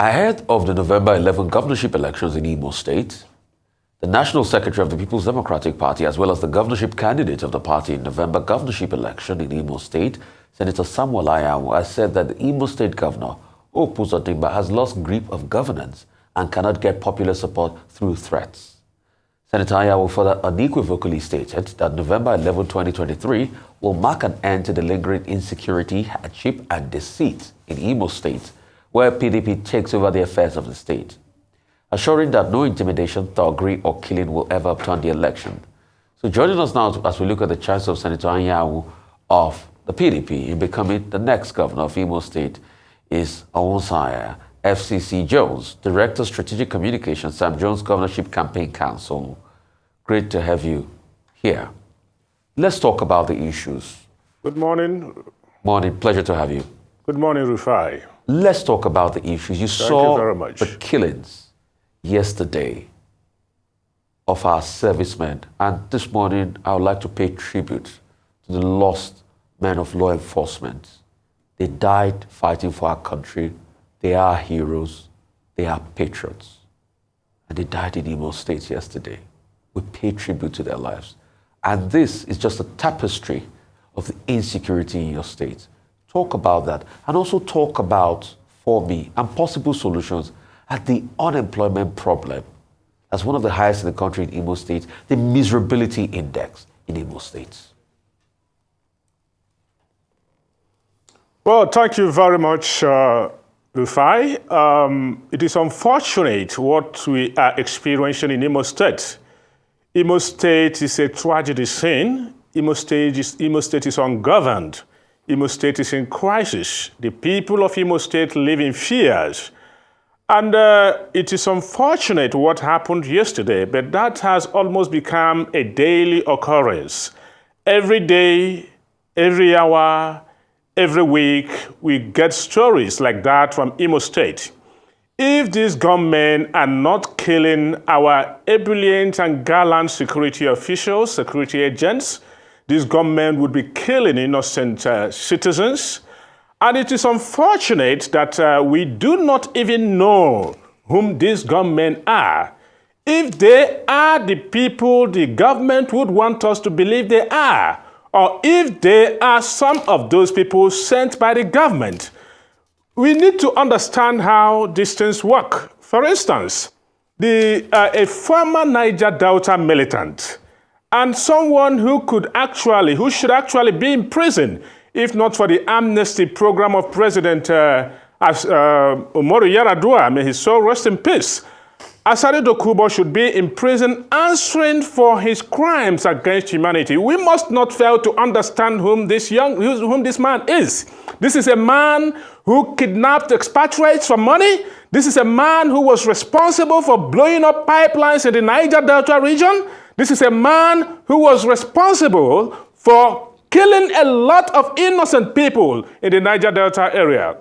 Ahead of the November 11 governorship elections in Imo State, the National Secretary of the People's Democratic Party, as well as the governorship candidate of the party in November governorship election in Imo State, Senator Onwuasoanya, has said that the Imo State Governor, Onwuasoanya, has lost grip of governance and cannot get popular support through threats. Senator Onwuasoanya further unequivocally stated that November 11, 2023 will mark an end to the lingering insecurity, hardship, and deceit in Imo State, where PDP takes over the affairs of the state, assuring that no intimidation, thuggery, or killing will ever upturn the election. So joining us now as we look at the chance of Senator Onwuasoanya of the PDP in becoming the next governor of Imo State is Onwuasoanya, FCC Jones, Director Strategic Communications, Samjones Governorship Campaign Council. Great to have you here. Let's talk about the issues. Good morning. Morning, pleasure to have you. Good morning, Rufai. Let's talk about the issues. You saw very much. The killings yesterday of our servicemen, and this morning I would like to pay tribute to the lost men of law enforcement. They died fighting for our country. They are heroes. They are patriots. And they died in Imo State yesterday. We pay tribute to their lives. And this is just a tapestry of the insecurity in your state. Talk about that, and also talk about, for me, and possible solutions at the unemployment problem. That's one of the highest in the country in Imo State, the miserability index in Imo State. Well, thank you very much, Rufai. It is unfortunate what we are experiencing in Imo State. Imo State is a tragedy scene. Imo State is ungoverned. Imo State is in crisis. The people of Imo State live in fears. And it is unfortunate what happened yesterday, but that has almost become a daily occurrence. Every day, every hour, every week, we get stories like that from Imo State. If these gunmen are not killing our ebullient and gallant security officials, security agents, these gunmen would be killing innocent citizens. And it is unfortunate that we do not even know whom these gunmen are. If they are the people the government would want us to believe they are, or if they are some of those people sent by the government, we need to understand how these things work. For instance, a former Niger Delta militant and someone who should actually be in prison, if not for the amnesty program of President Umaru Yar'Adua, may his soul rest in peace. Asari Dokubo should be in prison answering for his crimes against humanity. We must not fail to understand whom this man is. This is a man who kidnapped expatriates for money. This is a man who was responsible for blowing up pipelines in the Niger Delta region. This is a man who was responsible for killing a lot of innocent people in the Niger Delta area.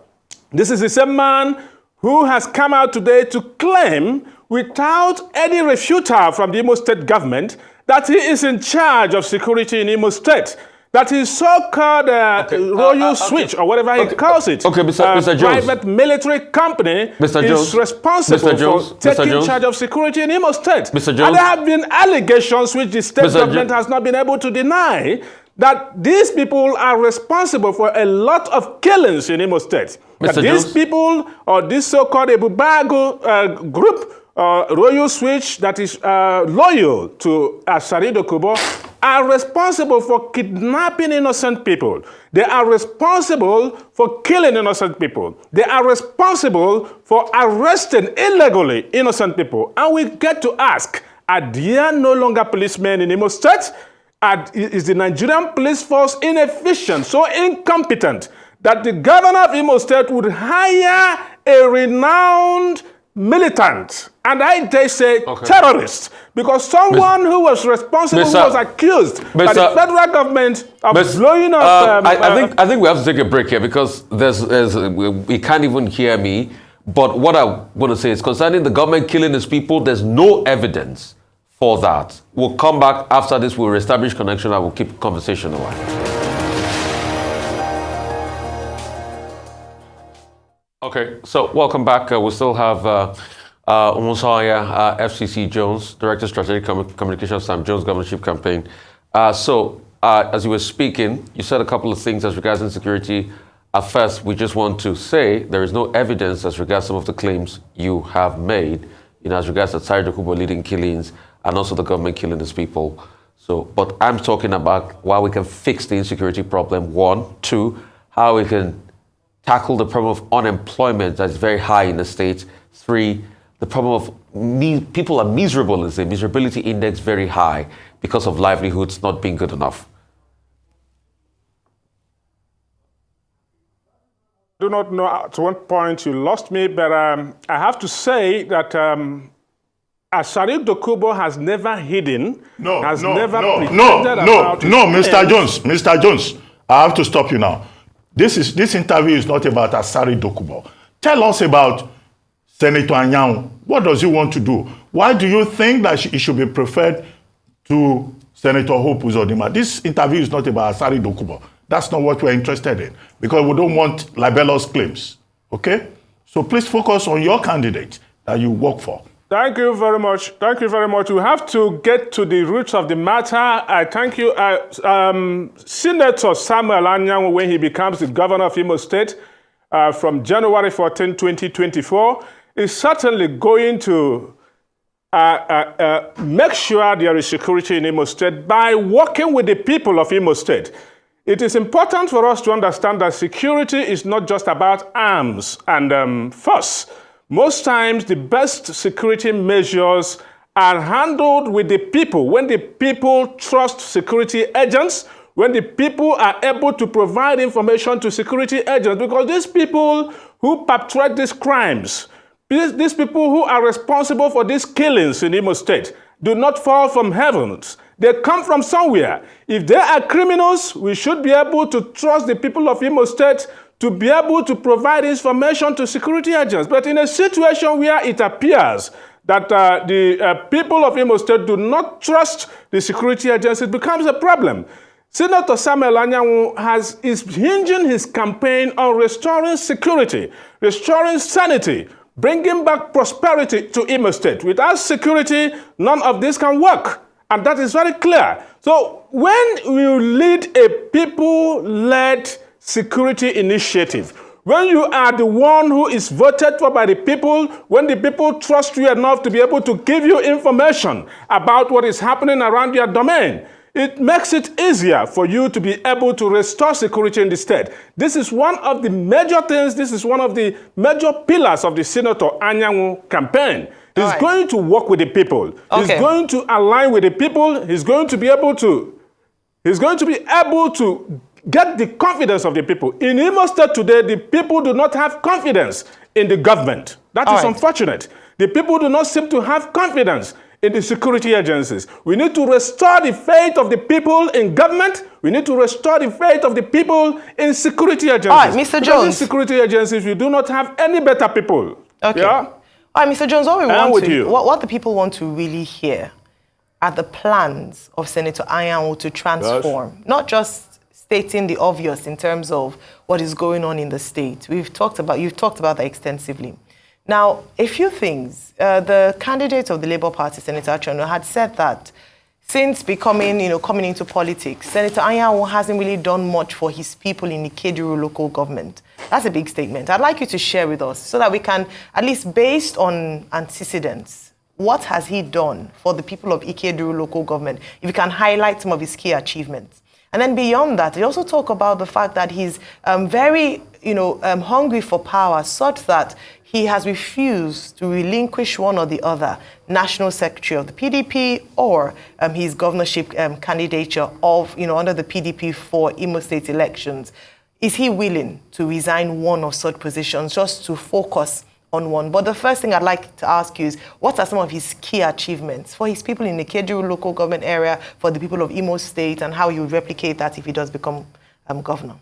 This is the same man who has come out today to claim, without any refutal from the Imo State government, that he is in charge of security in Imo State. That his so-called royal switch, or whatever he calls it, Mr. Jones. Private military company is responsible for taking charge of security in Imo State. Mr. Jones. And there have been allegations which the state government has not been able to deny, that these people are responsible for a lot of killings in Imo State. That these people, or this so-called Ebubago group, Royal Switch, that is loyal to Asari Dokubo, are responsible for kidnapping innocent people. They are responsible for killing innocent people. They are responsible for arresting illegally innocent people. And we get to ask, are there no longer policemen in Imo State? Is the Nigerian police force inefficient, so incompetent, that the governor of Imo State would hire a renowned militant, and I dare say terrorist, because someone who was responsible, who was accused by the federal government of blowing up... I think we have to take a break here, because he can't even hear me. But what I want to say is, concerning the government killing its people, there's no evidence for that. We'll come back after this, we'll reestablish connection, and we'll keep the conversation alive. Okay, so welcome back. We still have Onwuasoanya, FCC Jones, Director of Strategic Communications, Samjones Governorship Campaign. As you were speaking, you said a couple of things as regards insecurity. At first, we just want to say there is no evidence as regards some of the claims you have made, as regards to Tsari Dokubo leading killings and also the government killing its people. But I'm talking about why we can fix the insecurity problem, 1. 2, how we can tackle the problem of unemployment that is very high in the state. 3, the problem of people are miserable, is the miserability index very high because of livelihoods not being good enough. I do not know at what point you lost me, but I have to say that Tsari Dokubo has never hidden, Mr. Jones, I have to stop you now. This interview is not about Tsari Dokubo. Tell us about Senator Anyanwu. What does he want to do? Why do you think that he should be preferred to Senator Hope Uzodinma? This interview is not about Tsari Dokubo. That's not what we're interested in, because we don't want libelous claims, okay? So please focus on your candidate that you work for. Thank you very much. Thank you very much. We have to get to the roots of the matter. I thank you. Senator Samuel Anyanwu, when he becomes the governor of Imo State from January 14, 2024, is certainly going to make sure there is security in Imo State by working with the people of Imo State. It is important for us to understand that security is not just about arms and force. Most times, the best security measures are handled with the people. When the people trust security agents, when the people are able to provide information to security agents, because these people who perpetrate these crimes, these people who are responsible for these killings in Imo State, do not fall from heavens. They come from somewhere. If they are criminals, we should be able to trust the people of Imo State to be able to provide information to security agents. But in a situation where it appears that the people of Imo State do not trust the security agents, it becomes a problem. Senator Samuel Anyanwu is hinging his campaign on restoring security, restoring sanity, bringing back prosperity to Imo State. Without security, none of this can work. And that is very clear. So when you lead a people-led security initiative, when you are the one who is voted for by the people, when the people trust you enough to be able to give you information about what is happening around your domain, it makes it easier for you to be able to restore security in the state. This is one of the major things, this is one of the major pillars of the Senator Anyanwu campaign. He's going to work with the people. Okay. He's going to align with the people. He's going to be able to get the confidence of the people. In Imo State today, the people do not have confidence in the government. That is unfortunate. The people do not seem to have confidence in the security agencies. We need to restore the faith of the people in government. We need to restore the faith of the people in security agencies. All right, Mr. Jones. In security agencies, we do not have any better people. Okay. Yeah? All right, Mr. Jones, what the people want to really hear are the plans of Senator Anyanwu to transform, not just stating the obvious in terms of what is going on in the state. You've talked about that extensively. Now, a few things. The candidate of the Labour Party, Senator Achonu, had said that since coming into politics, Senator Anyanwu hasn't really done much for his people in the Keduru local government. That's a big statement. I'd like you to share with us so that we can, at least based on antecedents, what has he done for the people of Ikeduru local government? If you can highlight some of his key achievements. And then beyond that, they also talk about the fact that he's very, hungry for power, such that he has refused to relinquish one or the other national secretary of the PDP or his governorship candidature of, under the PDP for Imo State elections. Is he willing to resign one of such positions just to focus on one? But the first thing I'd like to ask you is, what are some of his key achievements for his people in the Keduru local government area, for the people of Imo State, and how you replicate that if he does become governor?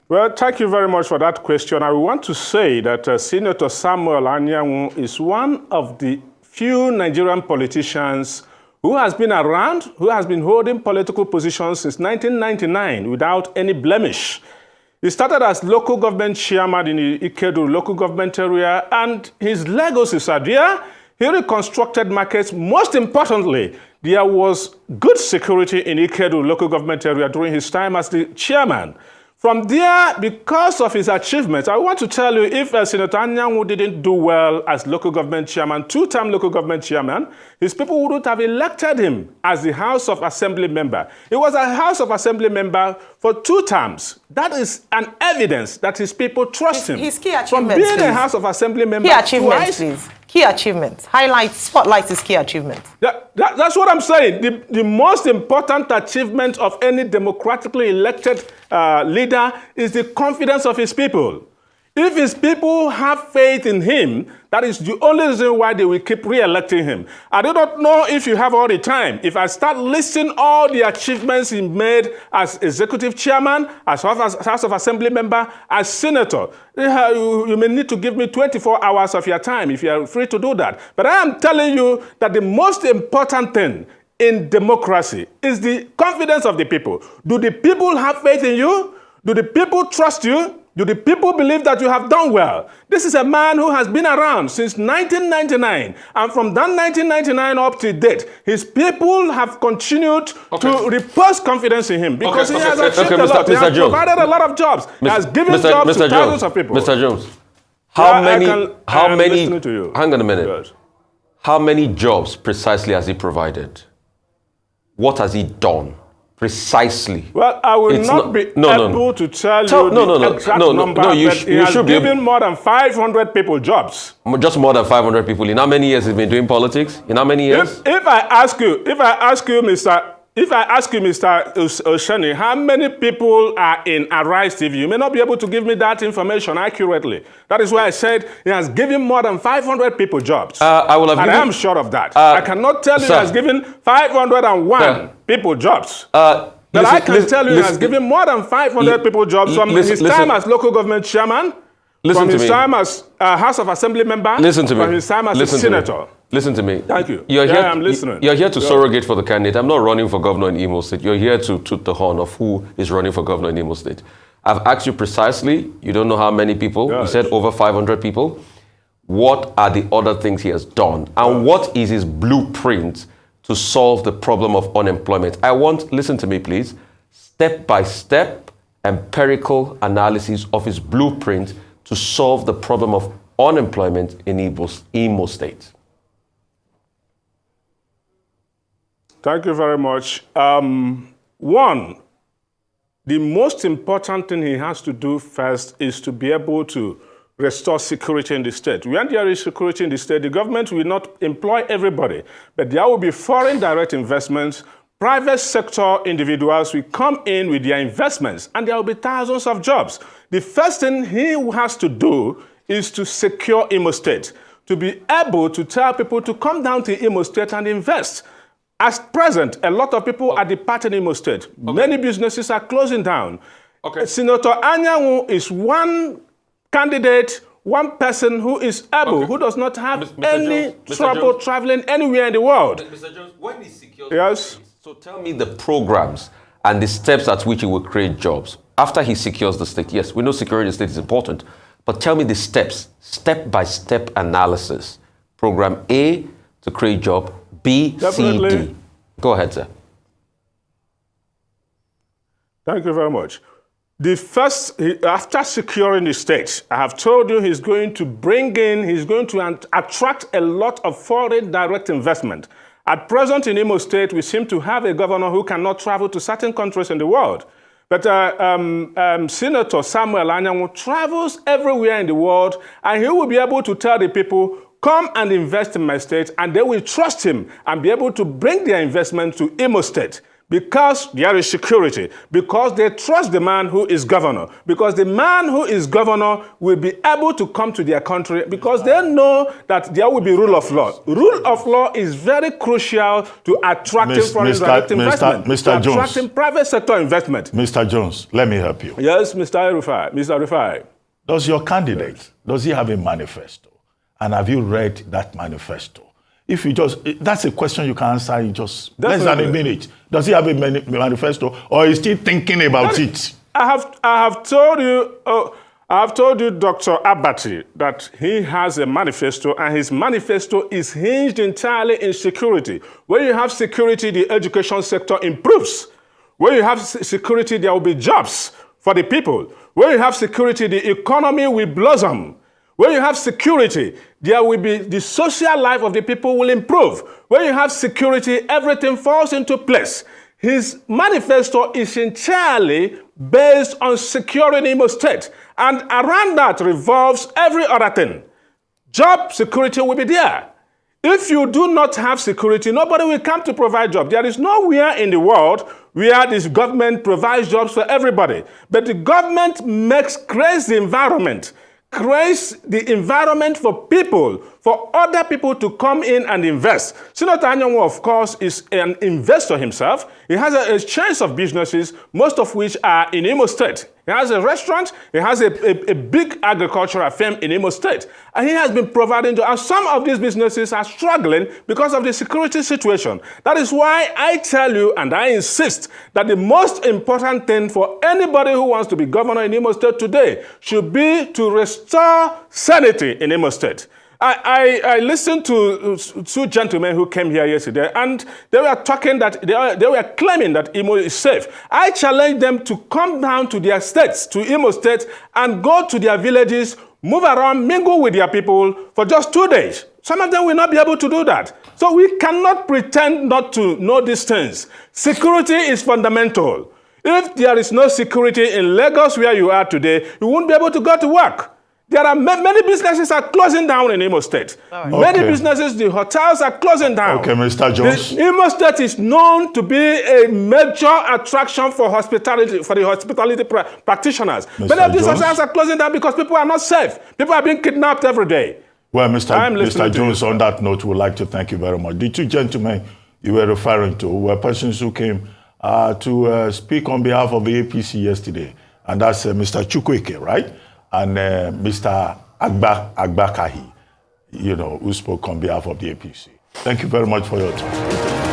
Well, thank you very much for that question. I want to say that Senator Samuel Anyanwu is one of the few Nigerian politicians who has been around, who has been holding political positions since 1999 without any blemish. He started as local government chairman in the Ikedu local government area, and his legacies are there. He reconstructed markets. Most importantly, there was good security in Ikedu local government area during his time as the chairman. From there, because of his achievements, I want to tell you, if Senator Anyanwu didn't do well as local government chairman, two-time local government chairman, his people wouldn't have elected him as the House of Assembly member. He was a House of Assembly member for 2 terms. That is an evidence that his people trust him. His key achievements, from being please. A House of Assembly member key achievements, twice. Please. Key achievements. Spotlight his key achievements. That's what I'm saying. The most important achievement of any democratically elected leader is the confidence of his people. If his people have faith in him, that is the only reason why they will keep re-electing him. I do not know if you have all the time. If I start listing all the achievements he made as executive chairman, as House of Assembly member, as senator, you may need to give me 24 hours of your time if you are free to do that. But I am telling you that the most important thing in democracy is the confidence of the people. Do the people have faith in you? Do the people trust you? Do the people believe that you have done well? This is a man who has been around since 1999. And from that 1999 up to date, his people have continued to repose confidence in him because he has achieved a lot. He has provided a lot of jobs. He has given jobs to thousands of people. Mr. Jones, how many, hang on a minute. Yes. How many jobs precisely has he provided? What has he done? Precisely. Well, I will not be able to tell you the exact number, but he has given more than 500 people jobs. Just more than 500 people. In how many years has he been doing politics? In how many years? If I ask you, Mr. Oshani, how many people are in Arise TV, you may not be able to give me that information accurately. That is why I said he has given more than 500 people jobs. I am sure of that. I cannot tell you he has given 501 people jobs. But I can tell you he has given more than 500 people jobs from his time as local government chairman, from his time as House of Assembly member, from his time as a senator. Listen to me. Thank you. I'm listening. You're here to surrogate for the candidate. I'm not running for governor in Imo State. You're here to toot the horn of who is running for governor in Imo State. I've asked you precisely. You don't know how many people. Yes. You said over 500 people. What are the other things he has done? And what is his blueprint to solve the problem of unemployment? Listen to me, please, step-by-step empirical analysis of his blueprint to solve the problem of unemployment in Imo State. Thank you very much. One, the most important thing he has to do first is to be able to restore security in the state. When there is security in the state, the government will not employ everybody, but there will be foreign direct investments. Private sector individuals will come in with their investments, and there will be thousands of jobs. The first thing he has to do is to secure Imo State, to be able to tell people to come down to Imo State and invest. At present, a lot of people are departing Imo State. Many businesses are closing down. Senator Anyanwu is one candidate, one person who is able, who does not have any trouble traveling anywhere in the world. Mr. Jones, when he secures yes? So tell me the programs and the steps at which he will create jobs. After he secures the state, yes, we know securing the state is important, but tell me the steps, step-by-step analysis. Program A to create job, B, Definitely. C, D. Go ahead, sir. Thank you very much. The first, after securing the state, I have told you he's going to attract a lot of foreign direct investment. At present in Imo State, we seem to have a governor who cannot travel to certain countries in the world. But Senator Samuel Anyanwu travels everywhere in the world, and he will be able to tell the people, come and invest in my state, and they will trust him and be able to bring their investment to Imo State because there is security, because they trust the man who is governor, because the man who is governor will be able to come to their country because they know that there will be rule of law. Rule of law is very crucial to attracting foreign direct investment, to attracting private sector investment. Mr. Jones, let me help you. Yes, Mr. Rufai. Does your candidate, does he have a manifesto? And have you read that manifesto? If you that's a question you can answer in just less than a minute. Does he have a manifesto or is he still thinking about it? have told you, Dr. Abati, that he has a manifesto, and his manifesto is hinged entirely in security. When you have security, the education sector improves. When you have security, there will be jobs for the people. When you have security, the economy will blossom. When you have security, there will be the social life of the people will improve. When you have security, everything falls into place. His manifesto is entirely based on securing Imo State. And around that revolves every other thing. Job security will be there. If you do not have security, nobody will come to provide jobs. There is nowhere in the world where this government provides jobs for everybody. But the government creates the environment for people, for other people to come in and invest. Senator Onwuasoanya, of course, is an investor himself. He has a chain of businesses, most of which are in Imo State. He has a restaurant, he has a big agricultural firm in Imo State. And he has been providing jobs. And some of these businesses are struggling because of the security situation. That is why I tell you and I insist that the most important thing for anybody who wants to be governor in Imo State today should be to restore sanity in Imo State. I listened to two gentlemen who came here yesterday, and they were talking that they were claiming that Imo is safe. I challenge them to come down to their states, to Imo State, and go to their villages, move around, mingle with their people for just 2 days. Some of them will not be able to do that. So we cannot pretend not to know these things. Security is fundamental. If there is no security in Lagos where you are today, you won't be able to go to work. There are many businesses are closing down in Imo State. Right. Many businesses, the hotels are closing down. Okay, Mr. Jones. Imo State is known to be a major attraction for hospitality, for the hospitality practitioners. Many of these hotels are closing down because people are not safe. People are being kidnapped every day. Well, Mr. Jones, on that note, we would like to thank you very much. The two gentlemen you were referring to were persons who came to speak on behalf of the APC yesterday. And that's Mr. Chukwueke, right? And Mr. Agbakahi, who spoke on behalf of the APC. Thank you very much for your time.